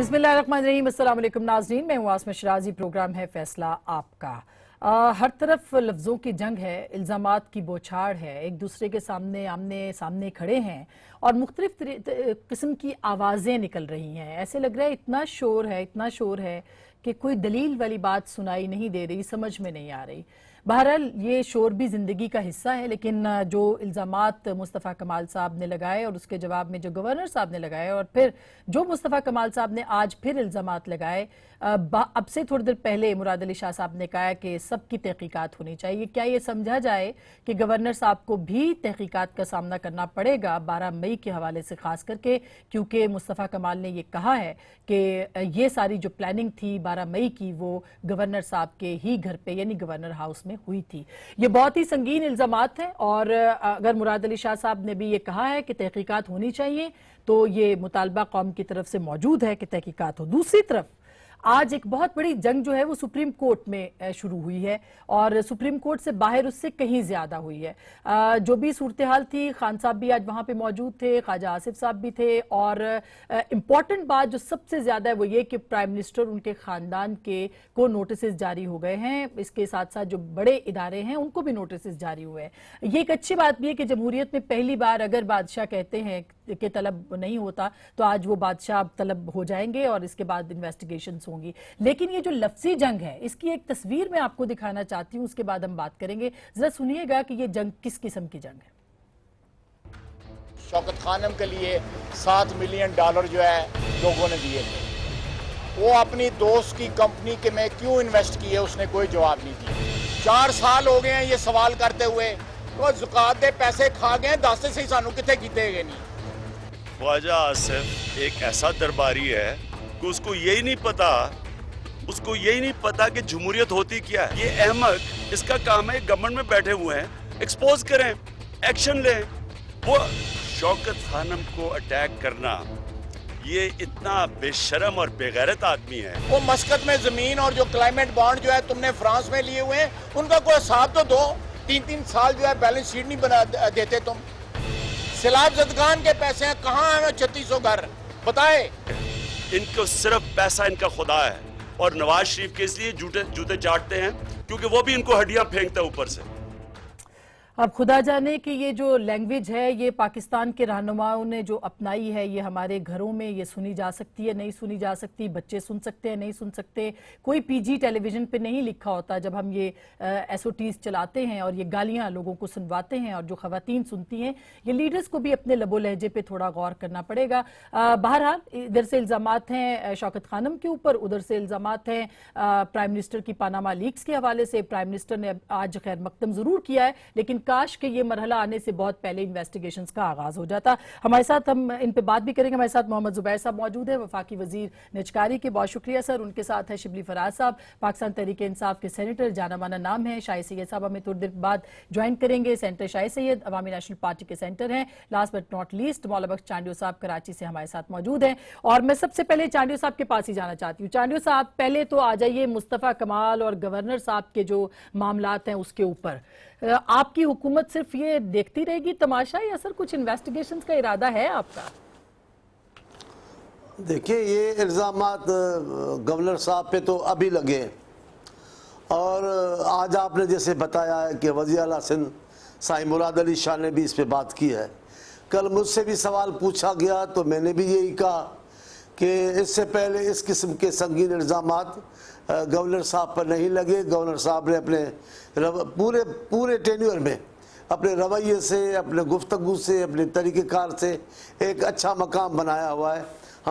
बिस्मिल्लाहिर्रहमानिर्रहीम। अस्सलाम वालेकुम नाज़रीन, मैं हूँ आसमा शिराजी। प्रोग्राम है फैसला आपका। हर तरफ लफ्ज़ों की जंग है, इल्ज़ामात की बौछार है, एक दूसरे के सामने आमने सामने खड़े हैं और मुख्तलिफ किस्म की आवाज़ें निकल रही हैं। ऐसे लग रहा है इतना शोर है कि कोई दलील वाली बात सुनाई नहीं दे रही, समझ में नहीं आ रही। बहरहाल ये शोर भी ज़िंदगी का हिस्सा है, लेकिन जो इल्ज़ामात मुस्तफ़ा कमाल साहब ने लगाए और उसके जवाब में जो गवर्नर साहब ने लगाए और फिर जो मुस्तफ़ा कमाल साहब ने आज फिर इल्ज़ामात लगाए, अब से थोड़ी देर पहले मुराद अली शाह साहब ने कहा कि सबकी तहकीकात होनी चाहिए। क्या ये समझा जाए कि गवर्नर साहब को भी तहकीकात का सामना करना पड़ेगा 12 मई के हवाले से, ख़ास करके क्योंकि मुस्तफ़ा कमाल ने ये कहा है कि ये सारी जो प्लानिंग थी 12 मई की वो गवर्नर साहब के ही घर पे यानी गवर्नर हाउस में हुई थी। ये बहुत ही संगीन इल्ज़ामात हैं और अगर मुराद अली शाह साहब ने भी ये कहा है कि तहकीकात होनी चाहिए तो ये मुतालबा कौम की तरफ से मौजूद है कि तहकीकात हो। दूसरी तरफ आज एक बहुत बड़ी जंग जो है वो सुप्रीम कोर्ट में शुरू हुई है और सुप्रीम कोर्ट से बाहर उससे कहीं ज्यादा हुई है। जो भी सूरत हाल थी, खान साहब भी आज वहां पे मौजूद थे, ख्वाजा आसिफ साहब भी थे और इम्पॉर्टेंट बात जो सबसे ज्यादा है वो ये कि प्राइम मिनिस्टर उनके खानदान के को नोटिस जारी हो गए हैं। इसके साथ साथ जो बड़े इदारे हैं उनको भी नोटिस जारी हुए हैं। ये एक अच्छी बात भी है कि जमहूरियत में पहली बार अगर बादशाह कहते हैं कि तलब नहीं होता तो आज वो बादशाह अब तलब हो जाएंगे और इसके बाद इन्वेस्टिगेशन होंगी। लेकिन ये जो लफ्जी जंग है इसकी एक तस्वीर मैं आपको दिखाना चाहती हूं, उसके बाद हम बात करेंगे। जरा सुनिएगा कि ये जंग किस किस्म की जंग है। शौकत खानम के लिए $7 मिलियन जो है लोगों ने दिए थे, वो अपनी दोस्त की कंपनी के में क्यों इन्वेस्ट किए उसने कोई जवाब नहीं दिया। 4 साल हो गए हैं ये सवाल करते हुए, तो ज़कात दे पैसे खा गए, दस से सानू किथे कीते गए नहीं। ख्वाजा आसिफ एक ऐसा दरबारी है कि उसको यही नहीं पता कि जमहूरियत होती क्या है। ये अहमक, इसका काम है गवर्नमेंट में बैठे हुए हैं, एक्सपोज करें, एक्शन लें। वो शौकत खानम को अटैक करना, ये इतना बेशरम और बेगैरत आदमी है। वो मस्कत में जमीन और जो क्लाइमेट बॉन्ड जो है तुमने फ्रांस में लिए हुए हैं, उनका कोई हिसाब तो दो। 3-3 साल जो है बैलेंस शीट नहीं बना देते तुम। सैलाब ज़दगान के पैसे हैं, कहाँ हैं 3600 घर, बताए। इनको सिर्फ पैसा इनका खुदा है और नवाज शरीफ के इसलिए जूते चाटते हैं क्योंकि वो भी इनको हड्डियां फेंकता है ऊपर से। अब खुदा जाने कि ये जो लैंग्वेज है ये पाकिस्तान के रहनुमाओं ने जो अपनाई है, ये हमारे घरों में ये सुनी जा सकती है, नहीं सुनी जा सकती, बच्चे सुन सकते हैं, नहीं सुन सकते। कोई पीजी टेलीविजन पे नहीं लिखा होता जब हम ये एसओटीज चलाते हैं और ये गालियां लोगों को सुनवाते हैं और जो खवातीन सुनती हैं। ये लीडर्स को भी अपने लबो लहजे पे थोड़ा गौर करना पड़ेगा। बहरहाल इधर से इल्ज़ामात हैं शौकत खानम के ऊपर, उधर से इल्ज़ामात हैं प्राइम मिनिस्टर की पानामा लीक्स के हवाले से। प्राइम मिनिस्टर ने आज खैर मकदम जरूर किया है, लेकिन काश के ये मरहला आने से बहुत पहले इन्वेस्टिगेशंस का आगाज हो जाता। हमारे साथ हम इन पे बात भी करेंगे। हमारे साथ मोहम्मद जुबैर साहब मौजूद है, वफाकी वजीर निजकारी के, बहुत शुक्रिया सर। उनके साथ है शिबली फराज साहब, पाकिस्तान तहरीक इंसाफ के सेनेटर, जाना माना नाम है। शाहिद सैयद साहब हमें थोड़ी देर बाद ज्वाइन करेंगे, सेंटर शाहिद सैयद अवामी नेशनल पार्टी के सेंटर हैं। लास्ट बट नॉट लीस्ट मौला बख्श चांडियो साहब कराची से हमारे साथ मौजूद हैं। और मैं सबसे पहले चांडियो साहब के पास ही जाना चाहती हूँ। चांडियो साहब पहले तो आ जाइए मुस्तफ़ा कमाल और गवर्नर साहब के जो मामलात हैं उसके ऊपर आपकी हुकूमत सिर्फ ये देखती रहेगी तमाशा, या सर कुछ इन्वेस्टिगेशंस का इरादा है आपका? देखिए, ये इल्ज़ामात गवर्नर साहब पे तो अभी लगे और आज आपने जैसे बताया है कि वज़ीर आला सिंध साईं मुराद अली शाह ने भी इस पे बात की है। कल मुझसे भी सवाल पूछा गया तो मैंने भी यही कहा कि इससे पहले इस किस्म के संगीन इल्ज़ामात गवर्नर साहब पर नहीं लगे। गवर्नर साहब ने अपने पूरे टेन्योर में अपने रवैये से, अपने गुफ्तगू से, अपने तरीक़ेकार से एक अच्छा मकाम बनाया हुआ है।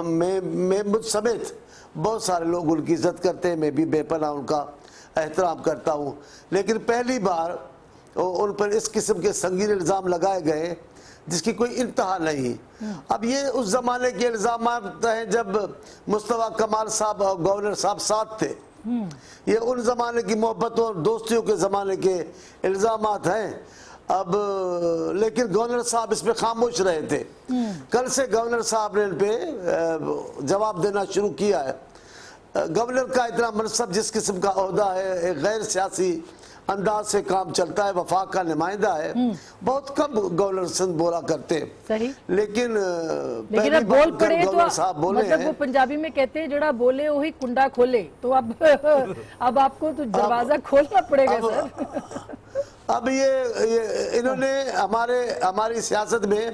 मैं मुझ समेत बहुत सारे लोग उनकी इज़्ज़त करते हैं, मैं भी बेपनाह उनका एहतराम करता हूँ। लेकिन पहली बार उन पर इस किस्म के संगीन इल्ज़ाम लगाए गए जिसकी कोई इंतहा नहीं। अब ये उस ज़माने के इल्ज़ामात हैं जब मुस्तफ़ा कमाल साहब और गवर्नर साहब साथ थे। ये उन ज़माने की मोहब्बतों और दोस्तियों के ज़माने के इल्ज़ामात हैं। अब लेकिन गवर्नर साहब इस पे खामोश रहे थे। कल से गवर्नर साहब ने इन पे जवाब देना शुरू किया है। गवर्नर का इतना मनसब, जिस किस्म का ओहदा है, एक गैर सियासी अंदाज से काम चलता है, वफाक का नुमाइंदा है, बहुत कम गवर्नर सिंध बोला करते हैं। सही। लेकिन लेकिन अब बोल पड़े तो गवर्नर साहब बोले मतलब वो हैं, पंजाबी में कहते हैं जड़ा बोले वही कुंडा खोले, तो अब आपको तो दरवाजा खोलना पड़ेगा सर। अब ये इन्होंने हमारी सियासत में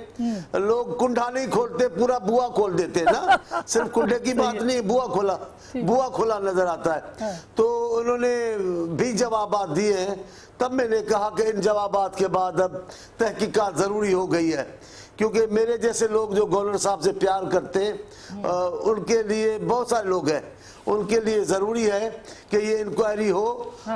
लोग कुंडा नहीं खोलते, पूरा बुआ खोल देते हैं ना। सिर्फ कुंडे की बात नहीं, बुआ खोला नजर आता है। तो उन्होंने भी जवाबात दिए हैं। तब मैंने कहा कि इन जवाबात के बाद अब तहकीकात जरूरी हो गई है, क्योंकि मेरे जैसे लोग जो गवर्नर साहब से प्यार करते हैं उनके लिए, बहुत सारे लोग हैं, उनके लिए जरूरी है कि ये इंक्वायरी हो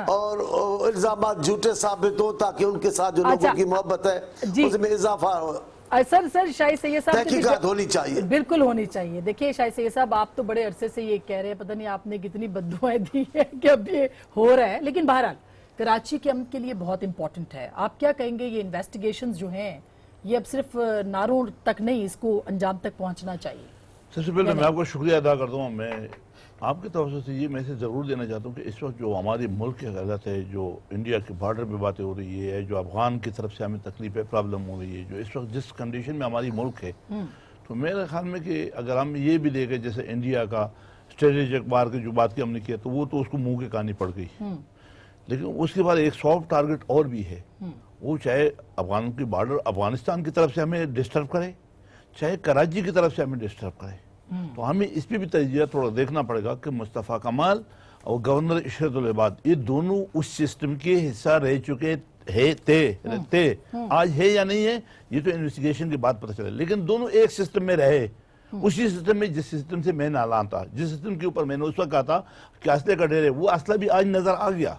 और इल्जामात झूठे साबित हो, ताकि उनके साथ जो लोगों की मोहब्बत है उसमें इजाफा हो। सर शाहिद सैयद साहब तहकीकात होनी चाहिए, बिल्कुल होनी चाहिए। देखिए शाहिद सैयद साहब, आप तो बड़े अरसे से ये कह रहे हैं, पता नहीं आपने कितनी बद्दुआएं दी है कि अब ये हो रहा है, लेकिन बहरहाल कराची के अमन के लिए बहुत इंपॉर्टेंट है। आप क्या कहेंगे, ये इन्वेस्टिगेशंस जो हैं ये अब सिर्फ नारों तक नहीं, इसको अंजाम तक पहुंचना चाहिए? सबसे पहले मैं आपको शुक्रिया अदा करता हूँ। मैं आपके तरफ से ये मैसेज ज़रूर देना चाहता हूँ कि इस वक्त जो हमारी मुल्क की हालत है, जो इंडिया के बॉर्डर पे बातें हो रही है, जो अफगान की तरफ से हमें तकलीफ है, प्रॉब्लम हो रही है, जो इस वक्त जिस कंडीशन में हमारी मुल्क है, तो मेरे ख्याल में कि अगर हम ये भी देखें जैसे इंडिया का स्ट्रेटेजिक वार की जो बात की हमने किया, तो वो तो उसको मुँह की कहानी पड़ गई। लेकिन उसके बाद एक सॉफ्ट टारगेट और भी है, वो चाहे अफगान की बॉर्डर अफगानिस्तान की तरफ से हमें डिस्टर्ब करे, चाहे कराची की तरफ से हमें डिस्टर्ब करे। तो हमें इस पे भी तजिया थोड़ा देखना पड़ेगा कि मुस्तफ़ा कमाल और गवर्नर इशरतुल इबाद ये दोनों उस सिस्टम के हिस्सा रह चुके थे। आज है या नहीं है ये तो इन्वेस्टिगेशन के बाद पता चले, लेकिन दोनों एक सिस्टम में रहे, उसी सिस्टम में जिस सिस्टम से मैं नालान था, जिस सिस्टम के ऊपर मैंने उस वक्त कहा था कि असले का ढेर है, वो असला भी आज नजर आ गया।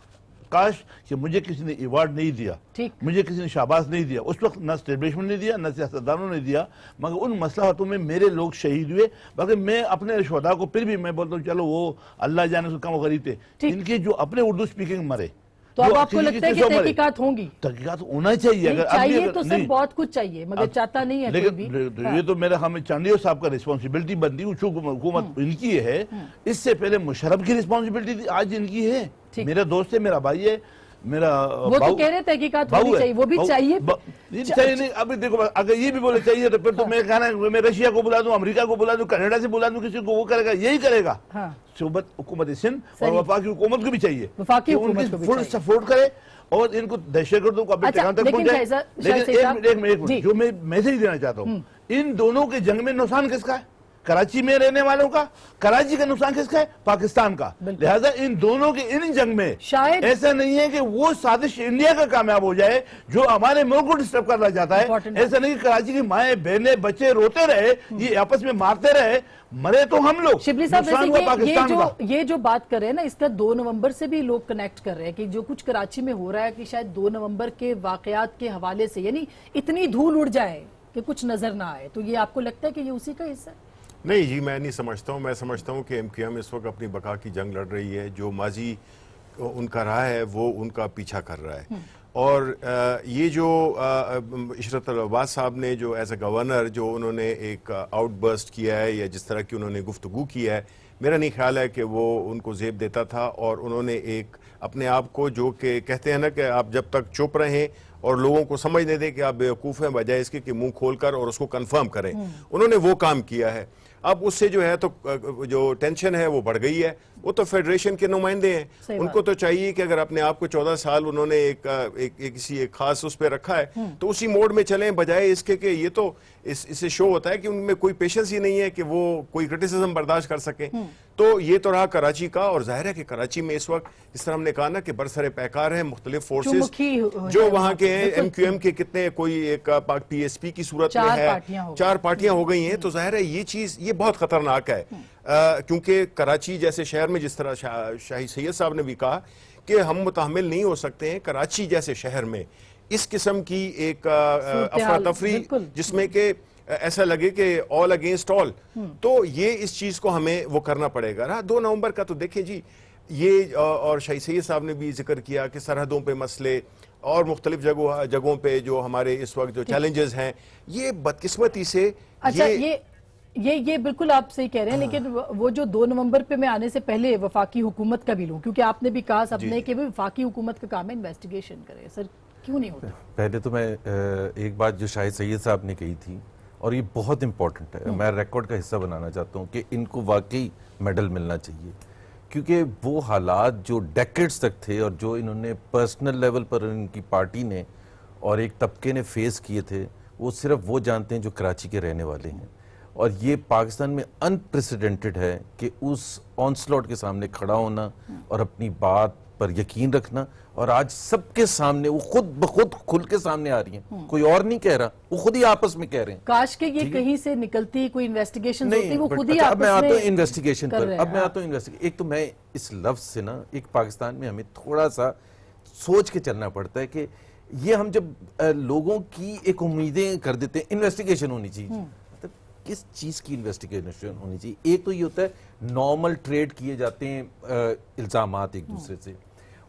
काश कि मुझे किसी ने अवार्ड नहीं दिया, मुझे किसी ने शाबाश नहीं दिया, उस वक्त न स्टेब्लिशमेंट ने दिया, न सियासतदानों ने दिया, मगर उन मसलाहतों में मेरे लोग शहीद हुए। बाकी मैं अपने शुहदा को फिर भी मैं बोलता हूँ चलो वो अल्लाह जाने से कम गरीब थे, इनके जो अपने उर्दू स्पीकिंग मरे। तो अब आपको लगता है कि तहकीकात होंगी? तहकीकात होना चाहिए, अगर चाहिए तो सर बहुत कुछ चाहिए, मगर चाहता नहीं है कोई भी। ये तो मेरा हमें चांडियो साहब का रिस्पॉन्सिबिलिटी बनती, हुकूमत इनकी है। इससे पहले मुशर्रफ की रिस्पॉन्सिबिलिटी थी, आज इनकी है। मेरा दोस्त है, मेरा भाई है, मेरा वो तो कह रहे तहकीकात होनी चाहिए, वो भी चाहिए चाहिए नहीं। अभी देखो अगर ये भी बोले चाहिए तो फिर तो मैं कहना है मैं रशिया को बुला दूं, अमेरिका को बुला दूं, कनाडा से बुला दूं, किसी को वो करेगा, यही करेगा। सूबत हुकूमत सिंध और वफाकी हुकूमत को भी चाहिए उनकी फुल सपोर्ट करे और इनको दहशतगर्दों को अपने ठिकाने तक पहुंचाए। लेकिन एक जो मैं मैसेज देना चाहता हूँ, इन दोनों के जंग में नुकसान किसका है? कराची में रहने वालों का। कराची का नुकसान किसका है? पाकिस्तान का। लिहाजा इन दोनों के इन जंग में शायद ऐसा नहीं है कि वो साजिश इंडिया का कामयाब हो जाए जो हमारे मुल्क को डिस्टर्ब करना चाहता है। ऐसा नहीं कि कराची की माएँ बहनें बच्चे रोते रहे, ये आपस में मारते रहे, मरे तो हम लोग। शिबली साहब ये जो बात कर रहे हैं ना, इसका 2 नवंबर से भी लोग कनेक्ट कर रहे हैं कि जो कुछ कराची में हो रहा है कि शायद 2 नवंबर के वाकयात के हवाले से यानी इतनी धूल उड़ जाए कि कुछ नजर ना आए, तो ये आपको लगता है कि ये उसी का हिस्सा है? नहीं जी, मैं नहीं समझता हूँ। मैं समझता हूँ कि MQM इस वक्त अपनी बका की जंग लड़ रही है। जो माजी उनका रहा है वो उनका पीछा कर रहा है। और ये जो इशरतुल इबाद साहब ने जो एज ए गवर्नर जो उन्होंने एक आउटबर्स्ट किया है या जिस तरह की उन्होंने गुफ्तगू किया है, मेरा नहीं ख्याल है कि वो उनको ज़ेब देता था। और उन्होंने एक अपने आप को जो कि कहते हैं ना कि आप जब तक चुप रहें और लोगों को समझ नहीं दें कि आप बेवकूफ़ हैं, बजाय इसके कि मुंह खोलकर और उसको कंफर्म करें, उन्होंने वो काम किया है। अब उससे जो है तो जो टेंशन है वो बढ़ गई है। वो तो फेडरेशन के नुमाइंदे हैं, उनको तो चाहिए कि अगर अपने आप को 14 साल उन्होंने किसी एक खास उस पर रखा है तो उसी मोड में चलें, बजाय इसके कि ये तो इससे शो होता है कि उनमें कोई पेशेंस ही नहीं है कि वो कोई क्रिटिसिज्म बर्दाश्त कर सकें। तो ये तो रहा कराची का। और जाहिर है कि कराची में इस वक्त जिस तरह हमने कहा ना कि बरसरे पैकार है मुख्तलिफ फोर्सेस जो वहाँ के हैं। MQM के कितने कोई एक PSP की सूरत में है, 4 पार्टियां हो गई हैं। तो जाहिर है ये चीज़ ये बहुत खतरनाक है, क्योंकि कराची जैसे शहर में जिस तरह शाही सैयद साहब ने भी कहा कि हम मुतहम्मिल नहीं हो सकते हैं कराची जैसे शहर में इस किस्म की एक अफरा तफरी जिसमें कि ऐसा लगे कि ऑल अगेंस्ट ऑल। तो ये इस चीज़ को हमें वो करना पड़ेगा। रहा 2 नवंबर का तो देखें जी, ये और शाही सैयद साहब ने भी जिक्र किया कि सरहदों पे मसले और मुख्तलिफ जगहों पे जो हमारे इस वक्त जो चैलेंजेस हैं, ये बदकिस्मती से अच्छा ये یہ بالکل آپ صحیح کہہ رہے ہیں، لیکن وہ جو 2 نومبر پہ میں آنے سے پہلے وفاقی حکومت کا بھی لوں، کیونکہ آپ نے بھی کہا سب نے کہ وفاقی حکومت کا کام ہے انویسٹیگیشن کرے، سر کیوں نہیں ہوتا؟ پہلے تو میں ایک بات جو شاہد سید صاحب نے کہی تھی، اور یہ بہت امپورٹنٹ ہے، میں ریکارڈ کا حصہ بنانا چاہتا ہوں کہ ان کو واقعی میڈل ملنا چاہیے، کیونکہ وہ حالات جو ڈیکیڈز تک تھے اور جو انہوں نے پرسنل لیول پر ان کی پارٹی نے اور ایک طبقے نے فیس کیے تھے، وہ صرف وہ جانتے ہیں جو کراچی کے رہنے والے ہیں، اور یہ پاکستان میں انپریسیڈنٹڈ ہے کہ اس آنسلوٹ کے سامنے کھڑا ہونا اور اپنی بات پر یقین رکھنا، اور آج سب کے سامنے وہ خود بخود کھل کے سامنے آ رہی ہیں، کوئی اور نہیں کہہ رہا، وہ خود ہی آپس میں کہہ رہے ہیں۔ کاش کہ یہ کہیں سے نکلتی کوئی انویسٹیگیشن ہوتی، وہ خود ہی اب میں آتا ہوں آپس انویسٹیگیشن کر پر، رہے اب میں ہیں۔ آتا ہوں انویسٹیگیشن۔ ایک تو میں اس لفظ سے نا، ایک پاکستان میں ہمیں تھوڑا سا سوچ کے چلنا پڑتا ہے کہ یہ ہم جب لوگوں کی ایک امیدیں کر دیتے ہیں انویسٹیگیشن ہونی چاہیے، مطلب کس چیز کی انویسٹیگیشن ہونی چاہیے؟ ایک تو یہ ہوتا ہے نارمل ٹریڈ کیے جاتے ہیں الزامات ایک دوسرے سے،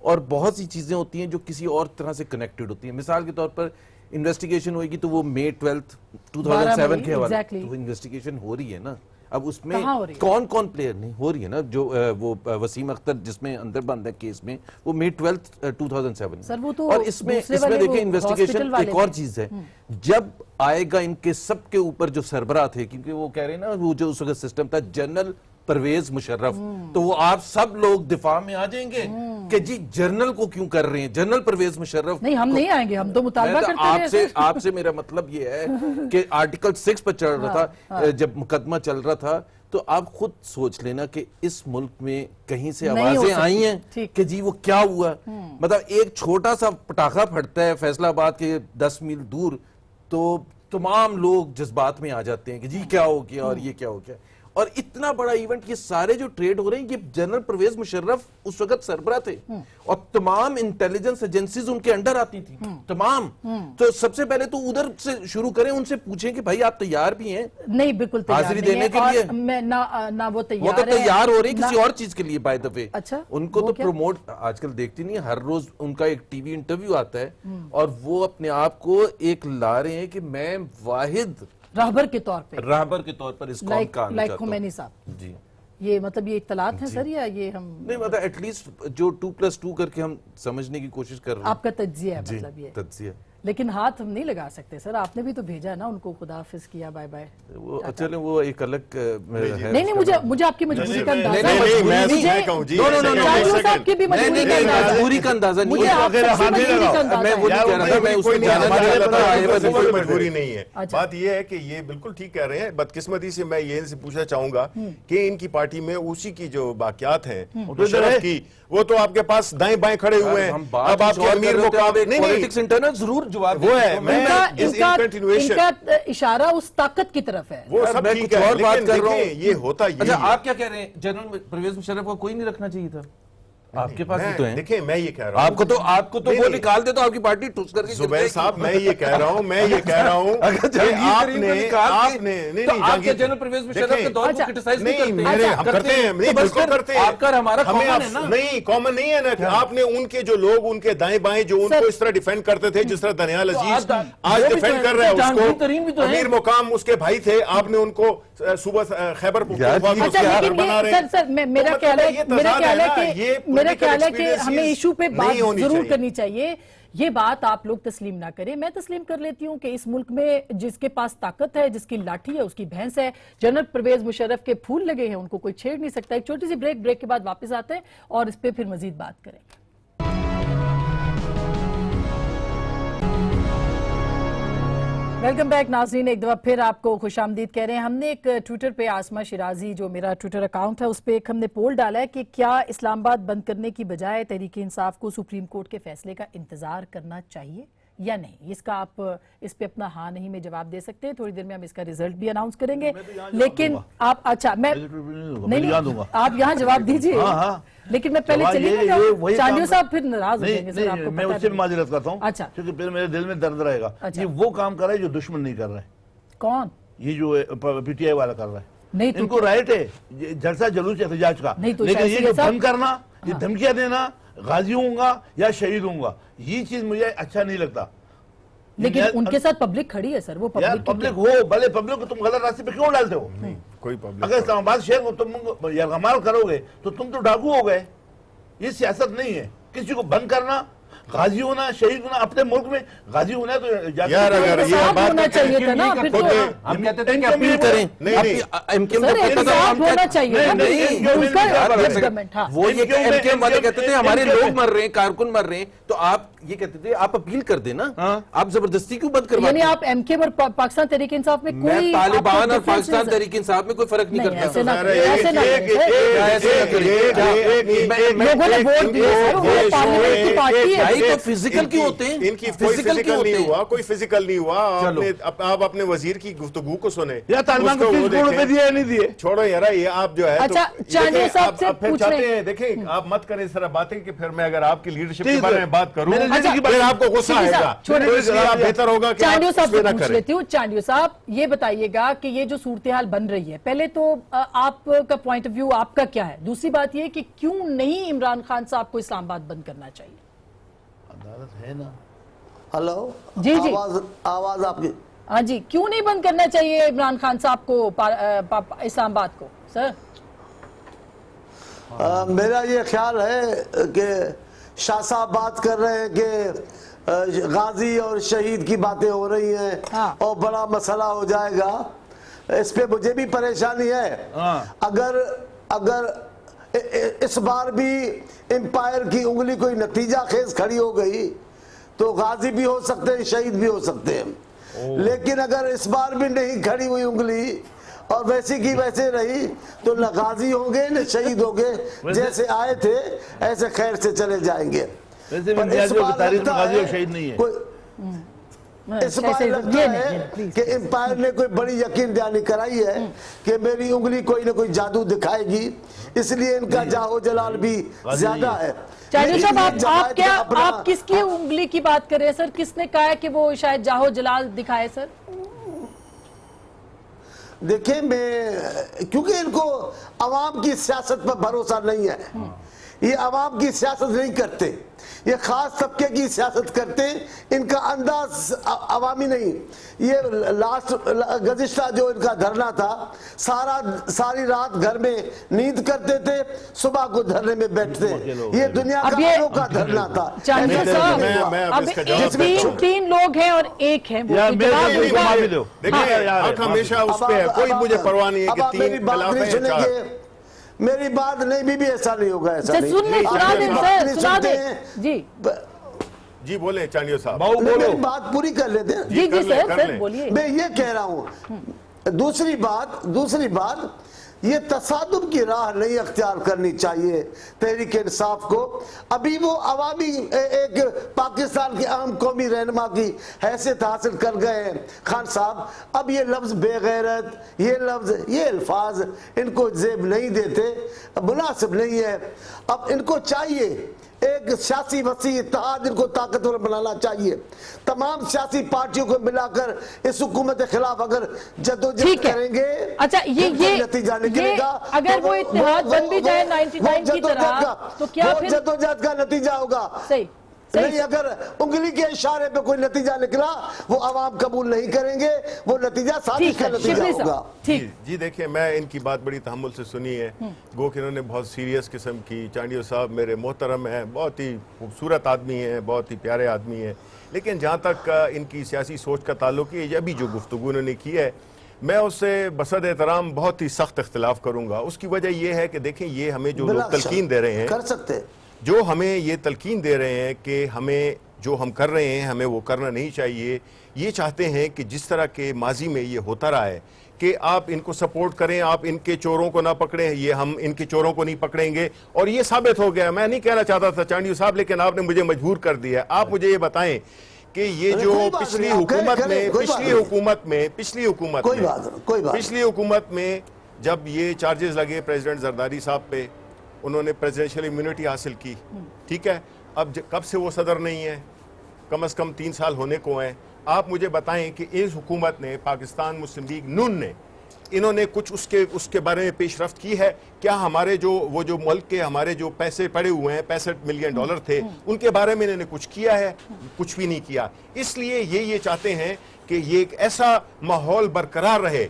اور بہت سی چیزیں ہوتی ہیں جو کسی اور طرح سے کنیکٹڈ ہوتی ہیں۔ مثال کے طور پر انویسٹیگیشن ہوئے گی تو وہ مئی 12 2007 کے حوالے تو وہ انویسٹیگیشن ہو رہی ہے نا، اب اس میں کون کون پلیئر نہیں ہو رہی ہے نا، جو وہ وسیم اختر جس میں اندر بند ہے کیس میں، وہ مئی 12 2007 اور اس میں دیکھیں انویسٹیگیشن ایک اور چیز ہے، جب آئے گا ان کے سب کے اوپر جو سربراہ تھے، کیونکہ وہ کہہ رہے ہیں نا وہ جو اس وقت سسٹم تھا جنرل پرویز مشرف، تو وہ آپ سب لوگ دفاع میں آ جائیں گے کہ جی جنرل کو کیوں کر رہے ہیں، جنرل پرویز مشرف نہیں، ہم نہیں آئیں گے، ہم تو مطالبہ کرتے ہیں۔ آپ سے میرا مطلب یہ ہے کہ آرٹیکل 6 پر چل رہا تھا، جب مقدمہ چل رہا تھا، تو آپ خود سوچ لینا کہ اس ملک میں کہیں سے آوازیں آئی ہیں کہ جی وہ کیا ہوا، مطلب ایک چھوٹا سا پٹاخہ پھٹتا ہے فیصل آباد کے 10 میل دور تو تمام لوگ جذبات میں آ جاتے ہیں کہ جی کیا ہو گیا اور یہ کیا ہو گیا، اور اتنا بڑا ایونٹ، یہ سارے جو ٹریڈ ہو رہے ہیں، یہ جنرل پرویز مشرف اس وقت سربراہ تھے اور تمام انٹیلیجنس ایجنسیز ان کے انڈر آتی تھی تمام، تو سب سے پہلے تو ادھر سے شروع کریں، ان سے پوچھیں کہ بھائی آپ تیار بھی ہیں؟ نہیں، بالکل حاضری دینے کے لیے نہ وہ وہ تو تیار ہو رہی کسی اور چیز کے لیے، بائی دا وے اچھا ان کو تو پروموٹ آج کل دیکھتی نہیں، ہر روز ان کا ایک ٹی وی انٹرویو آتا ہے اور وہ اپنے آپ کو ایک لا رہے ہیں کہ میں واحد راہبر کے طور پر اس قوم کا آنا چاہتا ہوں۔ خمینی صاحب جی یہ مطلب یہ اطلاعات ہیں سر، یا یہ ہم نہیں مطلب ایٹ لیسٹ جو 2+2 کر کے ہم سمجھنے کی کوشش کر رہے ہیں، آپ کا تجزیہ ہے مطلب یہ، تجزیہ، لیکن ہاتھ ہم نہیں لگا سکتے سر، آپ نے بھی تو بھیجا نا ان کو، خدا حافظ کیا، بائے بائے۔ وہ چلیں وہ ایک الگ ہے۔ نہیں، مجھے آپ کی مجبوری کا اندازہ نہیں، مجبوری کا اندازہ نہیں ہے، میں وہ نہیں کہہ رہا تھا، میں اس کو جانا چاہتا تھا، کوئی مجبوری نہیں ہے۔ بات یہ ہے کہ یہ بالکل ٹھیک کہہ رہے ہیں، بدقسمتی سے میں یہ ان سے پوچھنا چاہوں گا کہ ان کی پارٹی میں اسی کی جو باقیات ہیں مشرف کی، وہ تو آپ کے پاس دائیں بائیں کھڑے ہوئے ہیں، اب آپ کے امیر مقام پولیٹکس انٹرنل ضرور جواب وہ ہے، میں ان کا اشارہ اس طاقت کی طرف ہے، وہ سب ٹھیک ہے، لیکن دیکھیں یہ ہوتا یہ اچھا آپ کیا کہہ رہے ہیں، جنرل پرویز مشرف کو کوئی نہیں رکھنا چاہیے تھا؟ آپ کے پاس بھی تو ہیں، دیکھیں میں یہ کہہ رہا ہوں، آپ کو تو وہ نکال دے تو آپ کی پارٹی ٹھوس کر کے زبیر صاحب میں یہ کہہ رہا ہوں کہ آپ نے تو آپ کے جنرل پرویز مشرف کے دور کو کرٹیسائز نہیں کرتے ہم کرتے ہیں، بالکل کرتے ہیں، آپ کا ہمارا کامن ہے نا، نہیں کامن نہیں ہے نا، آپ نے ان کے جو لوگ ان کے دائیں بائیں جو ان کو اس طرح ڈیفینڈ کرتے تھے، جس طرح دنیال عزیز آج ڈیفینڈ کر رہا ہے اس کو، امیر مقام اس کے بھائی تھے، آپ نے ان کو صوبہ خیبر پختونخوا بنا رہے ہیں۔ سر میرا خیال ہے کہ ہمیں ایشو پہ بات ضرور کرنی چاہیے، یہ بات آپ لوگ تسلیم نہ کریں، میں تسلیم کر لیتی ہوں کہ اس ملک میں جس کے پاس طاقت ہے، جس کی لاٹھی ہے، اس کی بھینس ہے، جنرل پرویز مشرف کے پھول لگے ہیں، ان کو کوئی چھیڑ نہیں سکتا۔ ایک چھوٹی سی بریک کے بعد واپس آتے ہیں اور اس پہ پھر مزید بات کریں گے۔ ویلکم بیک ناظرین، ایک دفعہ پھر آپ کو خوش آمدید کہہ رہے ہیں۔ ہم نے ایک ٹویٹر پہ آسمہ شیرازی جو میرا ٹویٹر اکاؤنٹ ہے، اس پہ ایک ہم نے پول ڈالا ہے کہ کیا اسلام آباد بند کرنے کی بجائے تحریک انصاف کو سپریم کورٹ کے فیصلے کا انتظار کرنا چاہیے یا نہیں؟ اس کا آپ اس پہ اپنا ہاں نہیں میں جواب دے سکتے ہیں، تھوڑی دیر میں ہم اس کا ریزلٹ بھی اناؤنس کریں گے، لیکن آپ اچھا میں نہیں آپ یہاں جواب دیجئے، لیکن میں پہلے چلیے گا چاندیو صاحب پھر ناراض ہو جائیں گے سر، آپ کو میں اس سے بھی معذرت کرتا ہوں کیونکہ پھر میرے دل میں درد رہے گا، یہ وہ کام کر رہا ہے جو دشمن نہیں کر رہا ہے۔ کون؟ یہ جو پی ٹی آئی والا کر رہا ہے، ان کو رائٹ ہے جلسہ جلوس احتجاج کا، لیکن یہ جو بند کرنا، یہ دھمکیاں دینا غازی ہوں گا یا شہید ہوں گا، یہ چیز مجھے اچھا نہیں لگتا۔ लेकिन उनके साथ पब्लिक खड़ी है सर, वो यार पब्लिक पब्लिक हो भले, पब्लिक को तुम गलत रास्ते पे क्यों डालते हो? कोई पब्लिक अगर इस्लामाबाद शहर को तुम यरगमाल करोगे तो तुम तो डाकू हो गए। ये सियासत नहीं है। किसी को बंद करना, गाजी होना, शहीद होना, अपने मुल्क में गाजी होना है तो जाके यार अगर ये इंसाफ बात होना चाहिए था ना, फिर तो हम कहते थे कि अपील करें। नहीं, नहीं। एमकेएम सर इंसाफ होना चाहिए था, गवर्नमेंट। हाँ, वो ये एमकेएम वाले कहते थे हमारे लोग मर रहे हैं, कारकुन मर रहे हैं, तो आप ये कहते थे आप अपील कर देना, आप जबरदस्ती क्यों बंद करवाते यानी हैं? आप एमके और पाकिस्तान तहरीक इंसाफ में मैं कोई तालिबान आपको और difference पाकिस्तान नहीं, तहरीक इंसाफ में कोई फर्क नहीं नहीं, करता। ऐसे ना सर, करें, ऐसे ना एक- करें। लोगों ने वोट दिए सर, उन्होंने पार्लियामेंट की पार्टी है। भाई तो फिजिकल क्यों होते हैं? इनकी कोई फिजिकल नहीं हुआ, कोई फिजिकल नहीं हुआ। चलो। आप अपने वजीर की गुफ्तगू को सुने, यार तालिबान को उसको 30 वो करोड़ रुपए देखें। दिए या नहीं दिए? छोड़ो यार, ये आप जो है अच्छा, तो चांडिया देखें, साहब आप से फिर पूछ चाहते लें। हैं, देखें आप मत करें इस तरह बातें कि फिर मैं अगर आपकी लीडरशिप के ठीक बारे है। में बात करूं मेरे लीडर की बात- फिर आपको गुस्सा ठीक है आएगा। साहब, छोड़िए। तो इसलिए आप बेहतर होगा कि चांडियो आप साहब से इसमें ना पूछ करें। लेती हूँ। चांडियो साहब ये बताइएगा कि ये जो सूरत-ए-हाल बन रही है, पहले तो आपका पॉइंट ऑफ व्यू आपका क्या है? दूसरी बात ये कि क्यों नहीं इमरान खान साहब को इस्लामाबाद बंद करना चाहिए? अदालत है ना। हेलो जी, जी। आवाज आपकी। हाँ जी, क्यों नहीं बंद करना चाहिए इमरान खान साहब को इस्लामाबाद को सर? मेरा ये ख्याल है कि शाह साहब बात कर रहे हैं कि गाजी और शहीद की बातें हो रही हैं, हाँ। और बड़ा मसला हो जाएगा। इस पे मुझे भी परेशानी है। हाँ। अगर इस बार भी एम्पायर की उंगली कोई नतीजा खेज खड़ी हो गई तो गाजी भी हो सकते हैं, शहीद भी हो सकते हैं। लेकिन अगर इस बार भी नहीं खड़ी हुई उंगली और वैसी की वैसे रही तो न गाजी होंगे न शहीद होंगे, जैसे आए थे ऐसे खैर से चले जाएंगे। वैसे भी पर इस इंडिया की बार तारीख में लगता गाजी और है शहीद नहीं है। इस बार लगता है कि एम्पायर ने कोई बड़ी यकीन दहानी कराई है कि मेरी उंगली कोई ना कोई जादू दिखाएगी, इसलिए इनका जाहो जलाल भी ज्यादा है। चांडियो साहब आप क्या अपना- आप किसकी उंगली की बात कर रहे हैं सर? किसने कहा है कि वो शायद जाहो जलाल दिखाए सर? देखिए, मैं क्योंकि इनको अवाम की सियासत पर भरोसा नहीं है, ये अवाम की सियासत नहीं करते, ये खास तबके की सियासत करते, इनका अंदाज अवामी नहीं। ये लास्ट गुज़िश्ता जो इनका धरना था, सारी रात घर में नींद करते थे, सुबह को धरने में बैठते। ये दुनिया अब का ये- अनोखा धरना था। चांडियो ऐसा साहब नहीं हुआ। मैं अब अब इसका जवाब तीन लोग हैं और एक है वो यार जवाब मेरे नहीं को दे- माफी दो। देखिए यार, हक हमेशा उस पे है, कोई मुझे परवाह नहीं है अब कि आप मेरी तीन बात खिलाफ नहीं है या चार। सुनेंगे, मेरी बात नहीं भी ऐसा नहीं होगा, ऐसा सर नहीं। सुन ले, आप सुना मेरी दे बात सर, नहीं सुना सुनते दे हैं। जी जी बोले चांडियो साहब। बाबू बोलो। मेरी बात पूरी कर लेते हैं। जी कर जी ले, सर कर सर ले। बोलिए। मैं ये कह रहा हूं, दूसरी बात ये तसादुम की राह नहीं अख्तियार करनी चाहिए तहरीक इंसाफ को। अभी वो अवामी एक पाकिस्तान के अहम कौमी रहनुमा की हैसियत हासिल कर गए हैं खान साहब। अब ये लफ्ज बेगैरत, ये अल्फाज इनको जेब नहीं देते, मुनासिब नहीं है। अब इनको चाहिए एक सियासी वसी इत्तेहाद, इनको ताकतवर बनाना चाहिए। तमाम सियासी पार्टियों को मिलाकर इस हुकूमत के खिलाफ अगर जदोजहद ठीक है। करेंगे, अच्छा, ये नतीजा निकलेगा। अगर तो वो इत्तेहाद बन भी जाए 99 की जदोजहद तरह, का- तो क्या वो फिर- जदोजहद का नतीजा होगा। सही नहीं, अगर उंगली के इशारे पे कोई नतीजा निकला वो अवाम कबूल नहीं करेंगे, वो नतीजा साजिश ठीक का है नतीजा शिबली होगा। साहब ठीक। जी देखिए, मैं इनकी बात बड़ी तहम्मुल से सुनी है। गो कि इन्होंने बहुत सीरियस किस्म की। चांडियो साहब मेरे मोहतरम हैं, बहुत ही खूबसूरत आदमी हैं, बहुत ही प्यारे आदमी हैं, लेकिन जहाँ तक इनकी सियासी सोच का ताल्लुक है, अभी जो गुफ्तगू इन्होंने की है, मैं उससे बसद एहतराम बहुत ही सख्त इख्तिलाफ करूँगा। उसकी वजह यह है कि देखें, ये हमें जो लोग तलकीन दे रहे हैं, कर सकते हैं। जो हमें ये तलकीन दे रहे हैं कि हमें जो हम कर रहे हैं हमें वो करना नहीं चाहिए, ये चाहते हैं कि जिस तरह के माजी में ये होता रहा है कि आप इनको सपोर्ट करें, आप इनके चोरों को ना पकड़ें, ये हम इनके चोरों को नहीं पकड़ेंगे। और ये साबित हो गया। मैं नहीं कहना चाहता था चांडियो साहब, लेकिन आपने मुझे मजबूर कर दिया। आप मुझे ये बताएं कि ये अरे जो कोई बात पिछली नहीं, आप करें, हुकूमत करें, में कोई बात नहीं। पिछली हुकूमत में जब ये चार्जेस लगे प्रेसिडेंट जरदारी साहब पे, उन्होंने प्रेसिडेंशियल इम्यूनिटी हासिल की, ठीक है। अब कब से वो सदर नहीं है, कम से कम 3 साल होने को हैं। आप मुझे बताएं कि इस हुकूमत ने, पाकिस्तान मुस्लिम लीग नून ने انہوں نے کچھ اس کے بارے میں پیش رفت کی ہے کیا؟ ہمارے وہ جو ملک کے ہمارے جو پیسے پڑے ہوئے ہیں $65 ملین تھے ان کے بارے میں انہوں نے کچھ کیا ہے؟ کچھ بھی نہیں کیا. اس لیے یہ چاہتے ہیں کہ یہ ایک ایسا ماحول برقرار رہے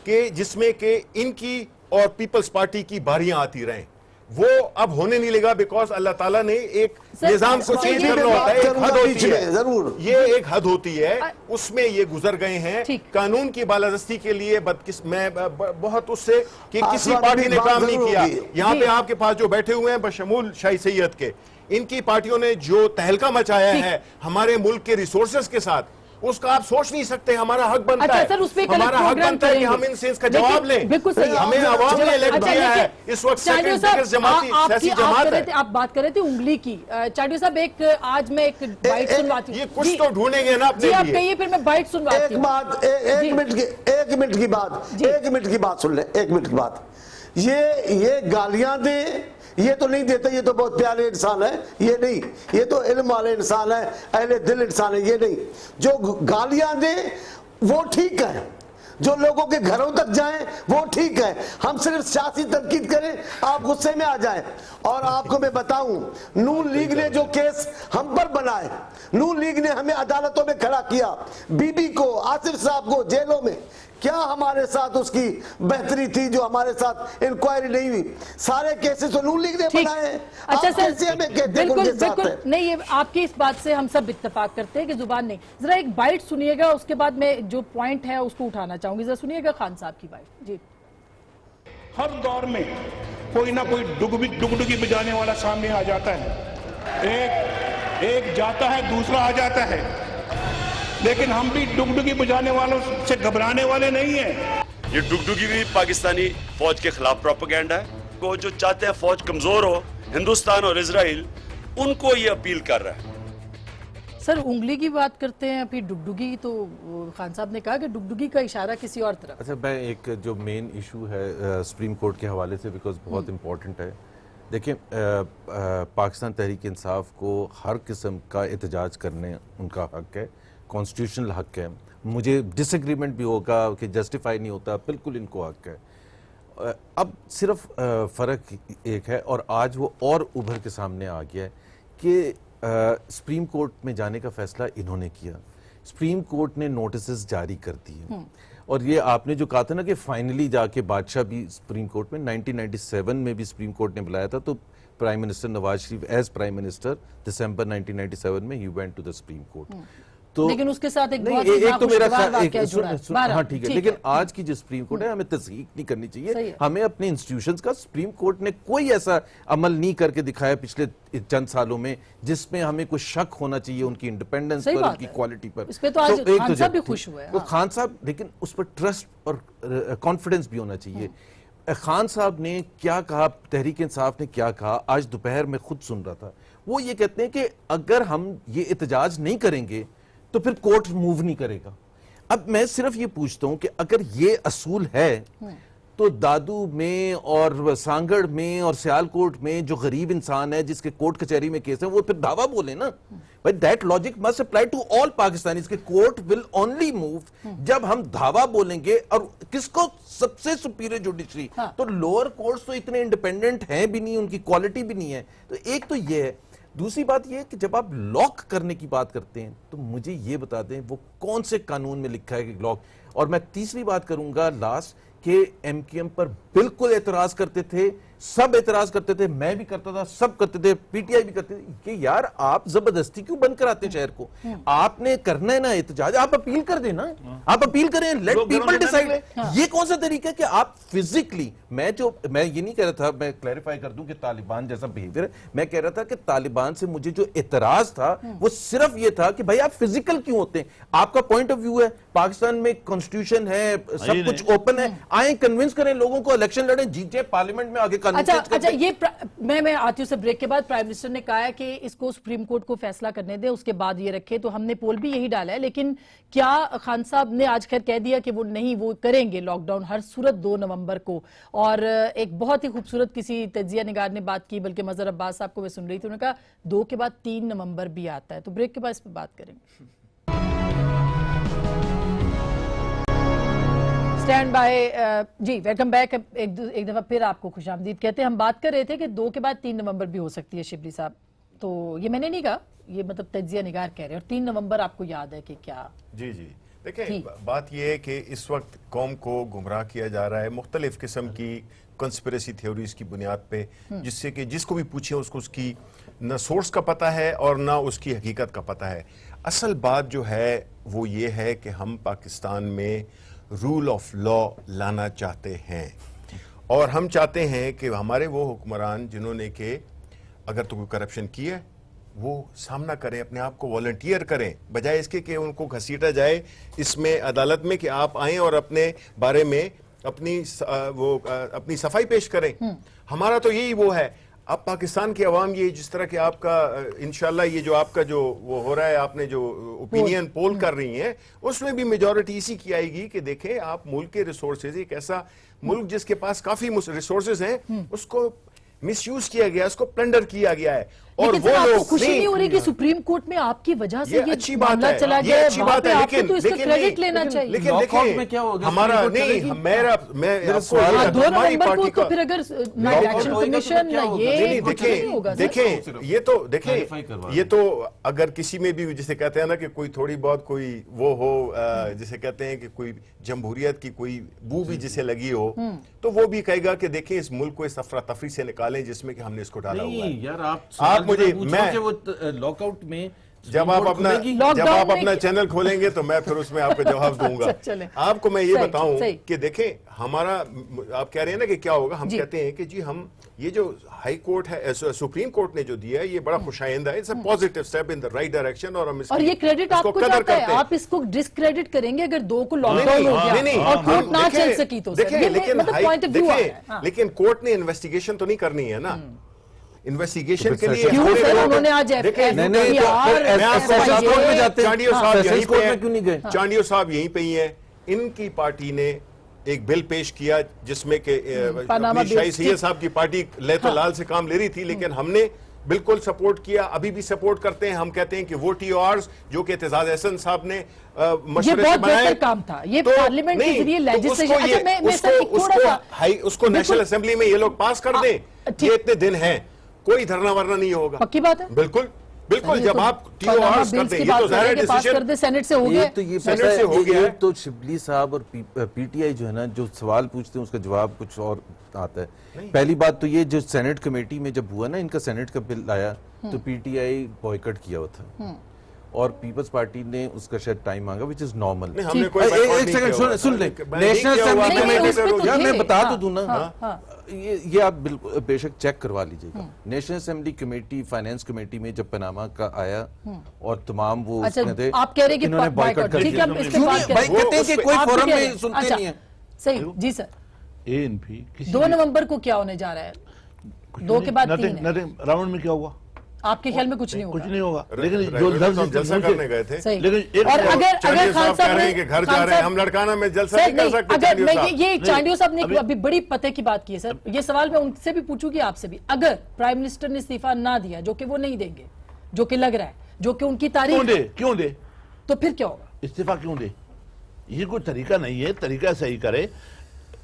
کہ جس میں کہ ان کی اور پیپلز پارٹی کی باریاں آتی رہیں. وہ اب ہونے نہیں لگا بیکاز اللہ تعالیٰ نے ایک نظام کو چینج کرنا ہوتا ہے, ایک حد ہوتی ہے, ضرور یہ ایک حد ہوتی ہے, اس میں یہ گزر گئے ہیں. قانون کی بالادستی کے لیے میں بہت اس سے کہ کسی پارٹی نے کام نہیں کیا. یہاں پہ آپ کے پاس جو بیٹھے ہوئے ہیں بشمول شاہی سید کے, ان کی پارٹیوں نے جو تہلکہ مچایا ہے ہمارے ملک کے ریسورسز کے ساتھ, اس کا آپ سوچ نہیں سکتے. ہمارا حق بنتا ہے, ہمارا حق بنتا ہے کہ ہم ان سے اس کا جواب لیں. ہمیں عوام نے الیکٹ کیا ہے. اس وقت سیکنڈ بگیسٹ سیاسی جماعت ہے. آپ بات کر رہے تھے انگلی کی. چاٹیو صاحب آج میں ایک بائٹ سنواتی ہوں. یہ کچھ تو ڈھونڈیں گے نا اپنے لیے. آپ کہیے پھر میں بائٹ سنواتی ہوں. ایک منٹ کی بات سن لیں. 1 منٹ کی بات. یہ گالیاں دیں یہ تو نہیں دیتے, یہ تو بہت پیارے انسان ہے, یہ نہیں, یہ تو علم والے انسان ہے, اہل دل انسان ہے, یہ نہیں. جو گالیاں دیں وہ ٹھیک ہے, جو لوگوں کے گھروں تک جائیں وہ ٹھیک ہے. ہم صرف سیاسی تنقید کریں, آپ غصے میں آ جائیں. اور آپ کو میں بتاؤں, نون لیگ نے جو کیس ہم پر بنائے, نون لیگ نے ہمیں عدالتوں میں کھڑا کیا, بی بی کو, آصف صاحب کو جیلوں میں, کیا ہمارے ساتھ اس کی بہتری تھی جو ہمارے ساتھ انکوائری نہیں ہوئی؟ سارے کیسز تو نون لیگ نے بنائے ہیں. اچھا سر, بالکل نہیں, یہ آپ کی اس بات سے ہم سب اتفاق کرتے ہیں کہ زبان نہیں. ذرا ایک بائٹ سنیے گا, اس کے بعد میں جو پوائنٹ ہے اس کو اٹھانا چاہوں گی. ذرا سنیے گا خان صاحب کی بائٹ. جی. ہر دور میں کوئی نہ کوئی ڈگڈگی بجانے والا سامنے آ جاتا ہے, ایک جاتا ہے دوسرا آ جاتا ہے, لیکن ہم بھی ڈگڈگی بجانے والوں سے گھبرانے والے نہیں ہیں. یہ ڈگڈگی بھی پاکستانی فوج کے خلاف پروپیگنڈا ہے. وہ جو چاہتے ہیں فوج کمزور ہو, ہندوستان اور اسرائیل, ان کو یہ اپیل کر رہا ہے. سر انگلی کی بات کرتے ہیں, پھر ڈگڈگی, تو خان صاحب نے کہا کہ ڈگڈگی کا اشارہ کسی اور طرف. اچھا, میں ایک جو مین ایشو ہے سپریم کورٹ کے حوالے سے, بیکاز بہت امپورٹنٹ ہے. دیکھیں, پاکستان تحریک انصاف کو ہر قسم کا احتجاج کرنے ان کا حق ہے, کانسٹیٹیوشنل حق ہے. مجھے ڈس ایگریمنٹ بھی ہوگا کہ جسٹیفائی نہیں ہوتا, بالکل ان کو حق ہے. اب صرف فرق ایک ہے, اور آج وہ اور ابھر کے سامنے آ گیا ہے کہ سپریم کورٹ میں جانے کا فیصلہ انہوں نے کیا. سپریم کورٹ نے نوٹسز جاری کر دیے, اور یہ آپ نے جو کہا تھا نا کہ فائنلی جا کے بادشاہ بھی سپریم کورٹ میں 1997 میں بھی سپریم کورٹ نے بلایا تھا, تو prime minister Nawaz Sharif as prime minister December 1997 میں ہی went to the supreme court. تو لیکن اس کے ساتھ ایک نہیں, ایک تو میرا ہاں ٹھیک ہے, لیکن آج کی جو سپریم کورٹ ہے ہمیں تصدیق نہیں کرنی چاہیے. ہمیں اپنے انسٹیٹیوشنز کا, سپریم کورٹ نے کوئی ایسا عمل نہیں کر کے دکھایا پچھلے چند سالوں میں جس میں ہمیں کوئی شک ہونا چاہیے ان کی انڈیپینڈنس پر, ان کی کوالٹی پر. اس پہ تو آج خان صاحب بھی خوش ہوئے. خان صاحب, لیکن اس پر ٹرسٹ اور کانفیڈنس بھی ہونا چاہیے. خان صاحب نے کیا کہا, تحریک انصاف نے کیا کہا, آج دوپہر میں خود سن رہا تھا. وہ یہ کہتے ہیں کہ اگر ہم یہ احتجاج نہیں کریں گے تو پھر کورٹ موو نہیں کرے گا. اب میں صرف یہ پوچھتا ہوں کہ اگر یہ اصول ہے تو دادو میں اور سانگڑ میں اور سیالکوٹ میں جو غریب انسان ہے جس کے کورٹ کچہری میں کیس ہے, وہ پھر دعویٰ بولے نا. But that logic must apply to all Pakistanis کہ court will only move جب ہم دعویٰ بولیں گے. اور کس کو سب سے سپیریئر جوڈیشری, تو لوور کورٹس تو اتنے انڈیپینڈنٹ ہیں بھی نہیں, ان کی کوالٹی بھی نہیں ہے. تو ایک تو یہ ہے. دوسری بات یہ ہے کہ جب آپ لاک کرنے کی بات کرتے ہیں تو مجھے یہ بتا دیں وہ کون سے قانون میں لکھا ہے کہ لاک. اور میں تیسری بات کروں گا لاسٹ, کہ ایم کیو ایم پر بالکل اعتراض کرتے تھے, سب اعتراض کرتے تھے, میں بھی کرتا تھا, سب کرتے تھے, پی ٹی آئی بھی کرتے تھے, کہ یار آپ زبردستی کیوں بند کراتے ہیں شہر کو؟ آپ نے کرنا ہے نا احتجاج, آپ اپیل کر دیں نا, آپ اپیل کریں, لیٹ پیپل ڈیسائیڈ. یہ کون سا طریقہ ہے کہ آپ فزیکلی, میں یہ نہیں کہہ رہا تھا, میں کلیریفائی کر دوں کہ طالبان جیسا بیہیویئر ہے, میں کہہ رہا تھا کہ طالبان سے مجھے جو اعتراض تھا وہ صرف یہ تھا کہ بھائی آپ فزیکل کیوں ہوتے ہیں؟ آپ کا پوائنٹ آف ویو ہے, پاکستان میں کانسٹیٹیوشن ہے, سب کچھ اوپن ہے, آئیں کنونس کریں لوگوں کو, الیکشن لڑیں, جیتے, پارلیمنٹ میں آگے قانون. اچھا, یہ میں آتی ہوں سے بریک کے بعد. پرائم منسٹر نے کہا ہے کہ اس کو سپریم کورٹ کو فیصلہ کرنے دیں, اس کے بعد یہ رکھے. تو ہم نے پول بھی یہی ڈالا ہے, لیکن کیا خان صاحب نے آج خیر کہہ دیا کہ وہ نہیں, وہ کریں گے لاک ڈاؤن ہر صورت 2 نومبر کو. اور ایک بہت ہی خوبصورت کسی تجزیہ نگار نے بات کی, بلکہ مظہر عباس صاحب کو میں سن رہی تھی, انہوں نے کہا 2 کے بعد 3 نومبر بھی آتا ہے. تو بریک کے بعد اس پہ بات کریں گے. स्टैंड बाय जी वेलकम बैक। एक दफा फिर आपको खुशामदीद कहते हैं। हम बात कर रहे थे कि 2 के बाद 3 नवंबर भी हो सकती है शिबली साहब, तो ये मैंने नहीं कहा, ये मतलब तज्जिया निगार कह रहे हैं। और 3 नवंबर आपको याद है कि क्या? जी जी देखें, बात यह है कि इस वक्त कौम को गुमराह किया जा रहा है मुख्तलिफ किस्म की कंस्पिरेसी थ्योरीज की बुनियाद पे, जिससे कि जिसको भी पूछे उसको उसकी न सोर्स का पता है और ना उसकी हकीकत का पता है। असल बात जो है वो ये है कि हम पाकिस्तान में रूल ऑफ लॉ लाना चाहते हैं, और हम चाहते हैं कि हमारे वो हुक्मरान जिन्होंने कि अगर तो कोई करप्शन किया है वो सामना करें, अपने आप को वॉलंटियर करें, बजाय इसके कि उनको घसीटा जाए इसमें अदालत में कि आप आएं और अपने बारे में अपनी सफाई पेश करें। हमारा तो यही वो है। अब पाकिस्तान की अवाम ये जिस तरह के आपका इंशाल्लाह ये जो आपका जो वो हो रहा है, आपने जो ओपिनियन पोल कर रही हैं उसमें भी मेजॉरिटी इसी की आएगी कि देखें आप मुल्क के रिसोर्सेज, एक ऐसा मुल्क जिसके पास काफी रिसोर्सेज हैं उसको मिसयूज किया गया, उसको प्लंडर किया गया है। और वो लोग खुशी नहीं हो रही कि सुप्रीम कोर्ट में आपकी वजह से ये अच्छी बात मामला है, चला ये गया, अच्छी बात है, आपको तो इसका क्रेडिट लेना चाहिए। लेकिन लॉकआउट देखिए में क्या होगा? हमारा सुप्रीम कोर्ट नहीं चलेगी? मैं सवाल है, 2 हमारी नवंबर को पार्टी तो का फिर अगर ना लॉकआउट इलेक्शन होएगा तो कमीशन क्या ना होगा? ये नहीं कुछ नहीं होगा सर। देखें ये तो Clarify करवा देखें ये तो अगर किसी में भी जिसे कहते हैं ना कि कोई थोड़ी बहुत कोई वो हो जिसे कहते हैं कि कोई जमहूरियत की कोई बू भी जिसे लगी हो तो वो भी कहेगा कि देखें इस मुल्क को इस अफरा तफरी से निकालें जिसमें कि हमने इसको डाला हुआ है। नहीं यार, आप मुझे मैं वो लॉकआउट में जब आप अपना में चैनल खोलेंगे तो मैं फिर उसमें आपको जवाब दूंगा। चलें। आपको मैं ये सही, बताऊं सही। कि देखें हमारा आप कह रहे हैं ना कि क्या होगा, हम कहते हैं कि जी हम ये जो हाई कोर्ट है सुप्रीम कोर्ट ने जो दिया है ये बड़ा खुशाइंदा है, it's a positive step in the right direction और हम और ये क्रेडिट आपको जाता है, आप इसको डिस्क्रेडिट करेंगे अगर 2 को लॉकडाउन हो गया और कोर्ट ना चल सकी तो सर, ये मतलब पॉइंट ऑफ व्यू आ रहा है। लेकिन कोर्ट ने इन्वेस्टिगेशन तो नहीं करनी है ना, इन्वेस्टिगेशन के लिए क्यों सर उन्होंने आज चांडियो साहब यहीं पे ही हैं, इनकी पार्टी ने एक बिल पेश किया जिसमें के शाही सैयद साहब की पार्टी ले तो लाल से काम ले रही थी, लेकिन हमने बिल्कुल सपोर्ट किया, अभी भी सपोर्ट करते हैं। हम कहते हैं कि वो TORs जो कि एतजाज अहसन साहब ने मशवरे से बनाए काम था, ये पार्लियामेंट के जरिए लेजिस्लेशन उसको नेशनल असेंबली में ये लोग पास कर दें, ये इतने दिन हैं, कोई धरना वरना नहीं होगा। पक्की बात है, बिल्कुल बिल्कुल। जब आप TORs करते हैं ये तो ज़ाहिर डिसीजन सेनेट से हो गया, तो ये सेनेट से हो गया है। तो शिबली साहब और PTI जो है ना जो सवाल पूछते हैं उसका जवाब कुछ और आता है। पहली बात तो ये जो सेनेट कमेटी में जब हुआ ना इनका सेनेट का बिल आया तो PTI बॉयकट किया हुआ था और पीपल्स पार्टी ने उसका शायद टाइम मांगा विच इज नॉर्मल। एक सेकंड सुन ले, नेशनल असेंबली कमेटी यार मैं बता तो दूं ना, ये आप बिल्कुल बेशक चेक करवा लीजिएगा। National assembly committee finance committee में जब पनामा का आया और तमाम वो उसमें थे, आप कह रहे कि इन्होंने बॉयकट कर दिया। कोई फोरम में सुनते नहीं है। सही जी सर। ANP 2 नवंबर को क्या होने जा रहा है? 2 के बाद 3 है। राउंड में क्या हुआ आपके ख्याल में कुछ नहीं होगा? कुछ नहीं होगा, लेकिन जो जलसा करने गए थे, लेकिन और अगर खान साहब कह रहे हैं कि घर जा रहे हैं हम लड़काना में जलसा नहीं कर सकते। अगर मैं ये चांडियो साहब ने अभी बड़ी पते की बात की है सर, ये सवाल मैं उनसे भी पूछूंगी आपसे भी। अगर प्राइम मिनिस्टर ने इस्तीफा ना दिया, जो कि वो नहीं देंगे, जो कि लग रहा है, जो कि उनकी तारीख, क्यों दे तो फिर क्या होगा? इस्तीफा क्यों दे? ये कोई तरीका नहीं है, तरीका सही करे।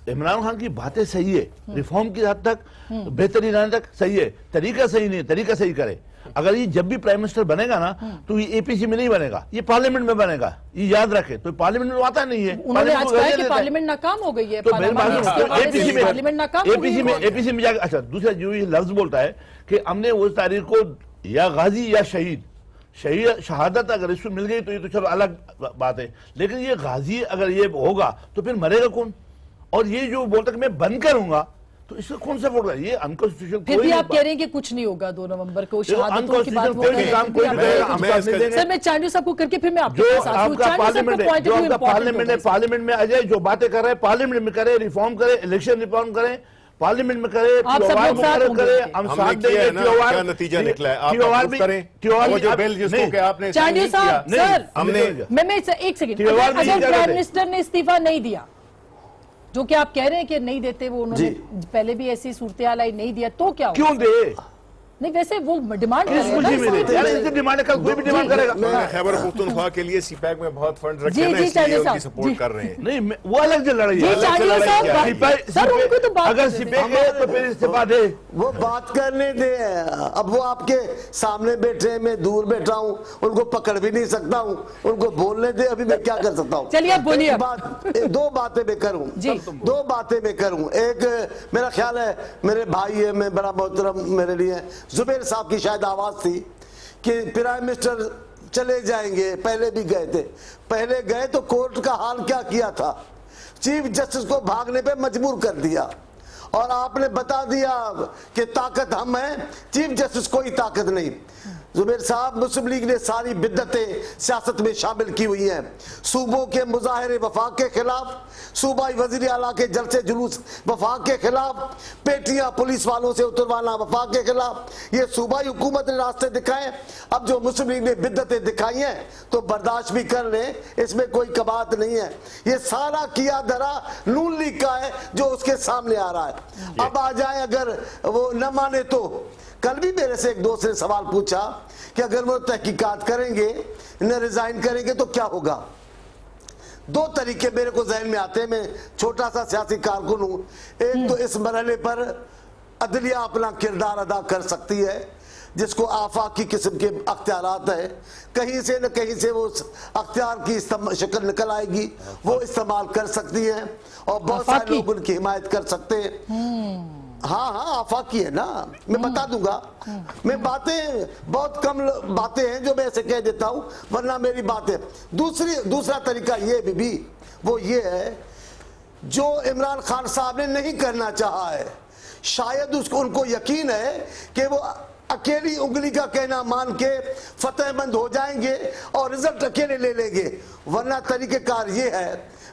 इमरान खान की बातें सही है, रिफॉर्म की हद तक बेहतरीन आने तक सही है, तरीका सही नहीं, तरीका सही करे। अगर ये जब भी प्राइम मिनिस्टर बनेगा ना तो ये APC में नहीं बनेगा, ये पार्लियामेंट में बनेगा, ये याद रखे। तो पार्लियामेंट में आता नहीं है। उन्होंने आज कहा कि पार्लियामेंट नाकाम हो गई है, तो पार्लियामेंट नाकाम हो गई है, APC में जाकर अच्छा दूसरा जो ये लफ्ज बोलता है कि हमने उस तारीख को या गाजी या शहीद शहादत अगर इसको मिल गई तो ये तो चलो अलग बात है, लेकिन ये गाजी अगर ये होगा तो फिर मरेगा कौन? और ये जो बोलता कि मैं बंद करूंगा तो इसका कौन सा वोट है? ये अनकॉन्स्टिट्यूशनल। फिर भी आप कह रहे हैं कि कुछ नहीं होगा 2 नवंबर को शहादतों की बात हो रही है। सर मैं चांडियो साहब को करके फिर मैं आपके पास आती हूं। पार्लियामेंट में आ जाए, जो बातें कर रहे हैं पार्लियामेंट में करे, रिफॉर्म करे, इलेक्शन रिफॉर्म करें, पार्लियामेंट में करे, आप सब लोग साथ करे, हम साथ देंगे। क्या नतीजा निकला है आप करें, वो जो बिल जिसको कि आपने चांडियो साहब सर हमने मैं एक सेकंड, अगर प्राइम मिनिस्टर ने इस्तीफा नहीं दिया, जो कि आप कह रहे हैं कि नहीं देते, वो उन्होंने पहले भी ऐसी सूरत हाल आई, नहीं दिया, तो क्या क्यों दे? नहीं वैसे वो डिमांड कर किस रहे हैं खुशी ना में इसकी। यार इसकी डिमांड है, कल कोई भी डिमांड करेगा। खैबर पख्तूनख्वा के लिए सीपैक में बहुत फंड रखे जी, हैं ना, जी, इसलिए चांडिया उनकी साहब, सपोर्ट जी। कर रहे हैं। नहीं वो अलग से लड़ाई जी, है। चांडिया साहब, सर, उनको तो बात अगर करने सिपे गए तो फिर इस्तीफा दे। वो बात करने दे। अब वो आपके सामने बैठे हैं, मैं दूर बैठा हूँ, उनको पकड़ भी नहीं सकता हूँ, उनको बोलने दे, अभी मैं क्या कर सकता हूँ। चलिए, आप बोलिए। दो बातें मैं करूँ, जी। दो बातें मैं करूँ। एक मेरा ख्याल है मेरे भाई है, मैं बड़ा मोहतरम मेरे लिए जुबैर साहब की शायद आवाज थी कि प्राइम मिनिस्टर चले जाएंगे, पहले भी गए थे, पहले गए तो कोर्ट का हाल क्या किया था, चीफ जस्टिस को भागने पे मजबूर कर दिया और आपने बता दिया कि ताकत हम हैं, चीफ जस्टिस कोई ताकत नहीं। जुबैर साहब, मुस्लिम लीग ने सारी बिद्दतें सियासत में शामिल की हुई हैं, सूबों के मुजाहरे वफाक के खिलाफ, सूबाई वजीर आला के जलसे जुलूस वफाक के खिलाफ, पेटियां पुलिस वालों से उतरवाना वफाक के खिलाफ, ये सूबाई हुकूमत ने रास्ते दिखाए। अब जो मुस्लिम लीग ने बिद्दतें दिखाई हैं तो बर्दाश्त भी कर लें, इसमें कोई कबात नहीं है। ये सारा किया धरा नून लीग का है जो उसके सामने आ रहा है। अब आ जाए, अगर वो न माने तो कल भी मेरे से एक दोस्त ने सवाल पूछा कि अगर वो तहकीकात करेंगे, न रिजाइन करेंगे तो क्या होगा। दो तरीके मेरे को ज़हन में आते हैं, मैं छोटा सा सियासी कारकुन हूं। एक तो इस मरहले पर अदलिया अपना किरदार अदा कर सकती है, जिसको आफाकी किस्म के अख्तियारात है, कहीं से न कहीं से वो अख्तियार की शक्ल निकल आएगी, वो इस्तेमाल कर सकती है और बहुत सारे लोग उनकी हिमायत कर सकते हैं। हाँ हाँ, आफाकी है ना, मैं बता दूंगा। मैं बातें बहुत कम बातें हैं जो मैं ऐसे कह देता हूं, वरना मेरी बातें। दूसरा तरीका ये भी वो ये है जो इमरान खान साहब ने नहीं करना चाहा है, शायद उनको यकीन है कि वो अकेली उंगली का कहना मान के फतेहमंद हो जाएंगे और रिजल्ट अकेले ले लेंगे। वरना तरीकेकार ये है,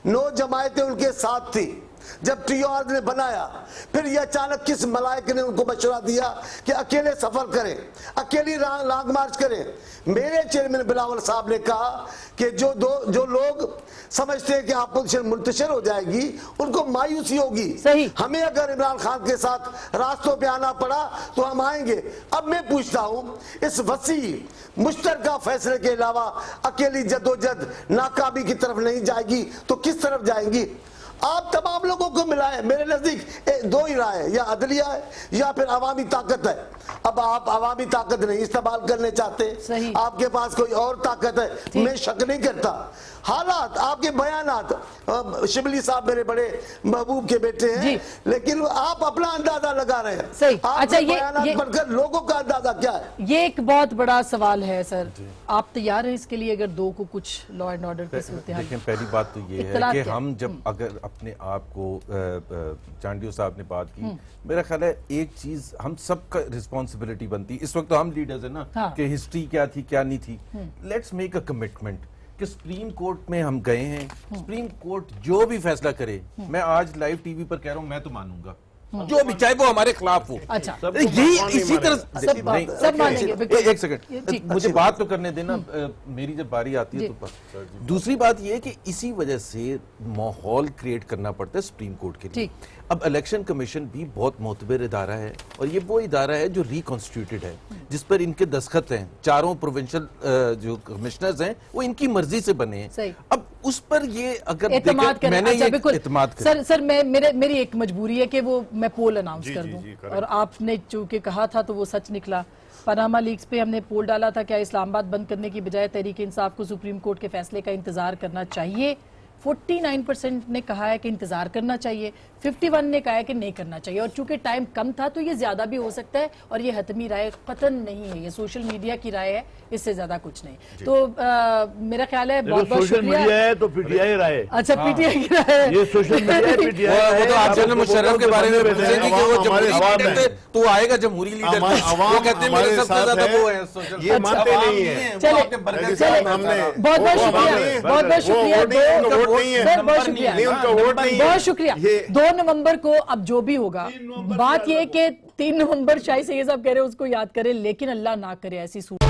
9 जमायतें उनके साथ थी जब टीआर ने बनाया, फिर ये अचानक किस मलाइक ने उनको मशवरा दिया कि अकेले सफर करें, अकेली लॉन्ग मार्च करें। मेरे चेयरमैन बिलावल साहब ने कहा कि जो लोग समझते हैं कि अपोजिशन मुंतशिर हो जाएगी, उनको मायूसी होगी। सही। हमें अगर इमरान खान के साथ रास्तों पे आना पड़ा तो हम आएंगे। अब मैं पूछता हूं, इस वसी मुश्तरका फैसले के अलावा अकेली जद्दोजहद नाकामी की तरफ नहीं जाएगी तो किस तरफ जाएंगी। आप तमाम लोगों को मिलाएं, मेरे नजदीक दो ही राय है, या अदलिया है या फिर अवामी ताकत है। अब आप अवामी ताकत नहीं इस्तेमाल करने चाहते, आपके पास कोई और ताकत है, मैं शक नहीं करता। हालात, आपके बयानात, शिबली साहब मेरे बड़े महबूब के बेटे हैं, लेकिन आप अपना अंदाजा लगा रहे हैं। सही। अच्छा, ये पढ़कर लोगों का अंदाजा क्या है? ये एक बहुत बड़ा सवाल है सर, आप तैयार हैं इसके लिए अगर दो को कुछ लॉ एंड ऑर्डर की सूरत हाल? लेकिन पहली बात तो ये है कि हम जब अगर अपने आप को, चांडियो साहब ने बात की, मेरा ख्याल है एक चीज हम सबका रिस्पॉन्सिबिलिटी बनती, इस वक्त तो हम लीडर्स है ना, कि हिस्ट्री क्या थी क्या नहीं थी। लेट्स मेक अ कमिटमेंट कि सुप्रीम कोर्ट में हम गए हैं, सुप्रीम कोर्ट जो भी फैसला करे, मैं आज लाइव टीवी पर कह रहा हूं, मैं तो मानूंगा जो भी, चाहे वो हमारे खिलाफ हो। अच्छा, ये इसी तरह सब मानेंगे। एक सेकंड मुझे बात तो करने देना, मेरी जब बारी आती है तो। दूसरी बात ये है कि इसी वजह से माहौल क्रिएट करना पड़ता है सुप्रीम कोर्ट के लिए। अब इलेक्शन कमीशन भी बहुत मोतबर इदारा है और ये वो इदारा है जो रिकॉन्स्टिट्यूटेड है, जिस पर इनके दस्तखत हैं, चारों प्रोविंशियल जो कमिश्नर्स हैं वो इनकी मर्जी से बने हैं। अब उस पर ये अगर मैंने ये एतमाद सर मेरी एक मजबूरी है कि वो मैं पोल अनाउंस कर दूं, और आपने चूंकि कहा था तो वो सच निकला। पनामा लीक्स पे हमने पोल डाला था, क्या इस्लामाबाद बंद करने की बजाय तहरीक इंसाफ को सुप्रीम कोर्ट के फैसले का इंतजार करना चाहिए? 49% ने कहा है कि इंतजार करना चाहिए, 51 ने कहा है कि नहीं करना चाहिए। और चूंकि टाइम कम था तो ये ज्यादा भी हो सकता है, और ये हतमी राय कतन नहीं है, ये सोशल मीडिया की राय है, इससे ज्यादा कुछ नहीं। तो मेरा ख्याल है बहुत बहुत सोशल मीडिया है तो पीटीआई राय। अच्छा, पीटीआई की राय है, ये सोशल मीडिया है, पीटीआई। वो तो आप जनरल मुशर्रफ के बारे में पूछेंगे कि वो जमहूरी लीडर थे तो आएगा जमहूरी लीडर, वो कहते हैं मेरे सबसे ज्यादा वो है सोशल, ये मानते नहीं है। चले बहुत बहुत शुक्रिया, बहुत बहुत शुक्रिया, बहुत शुक्रिया। 2 नवंबर को अब जो भी होगा, बात यह कि 3 नवंबर शायद सैयद साहब कह रहे हैं उसको याद करें, लेकिन अल्लाह ना करे ऐसी सूरत।